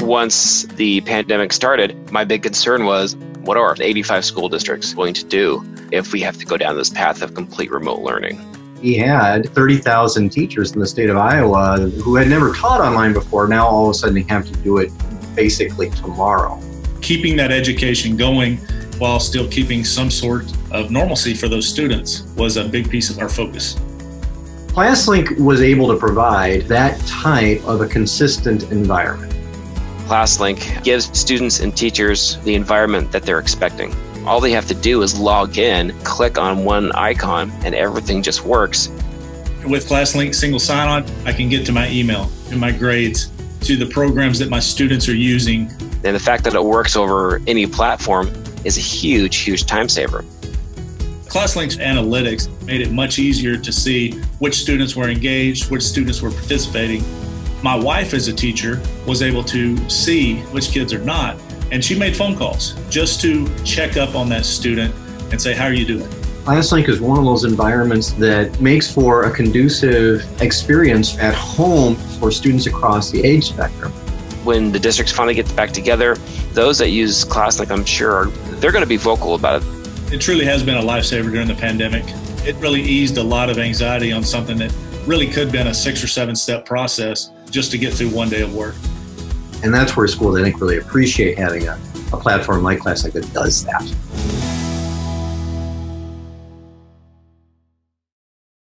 Once the pandemic started, my big concern was, what are 85 school districts going to do if we have to go down this path of complete remote learning? We had 30,000 teachers in the state of Iowa who had never taught online before. Now all of a sudden they have to do it basically tomorrow. Keeping that education going while still keeping some sort of normalcy for those students was a big piece of our focus. ClassLink was able to provide that type of a consistent environment. ClassLink gives students and teachers the environment that they're expecting. All they have to do is log in, click on one icon, and everything just works. With ClassLink single sign-on, I can get to my email, to my grades, to the programs that my students are using. And the fact that it works over any platform is a huge, huge time saver. ClassLink's analytics made it much easier to see which students were engaged, which students were participating. My wife, as a teacher, was able to see which kids are not, and she made phone calls just to check up on that student and say, how are you doing? ClassLink is one of those environments that makes for a conducive experience at home for students across the age spectrum. When the districts finally get back together, those that use ClassLink, I'm sure, they're going to be vocal about it. It truly has been a lifesaver during the pandemic. It really eased a lot of anxiety on something that really could have been a 6 or 7 step process just to get through one day of work. And that's where schools, I think, really appreciate having a platform like ClassLink that does that.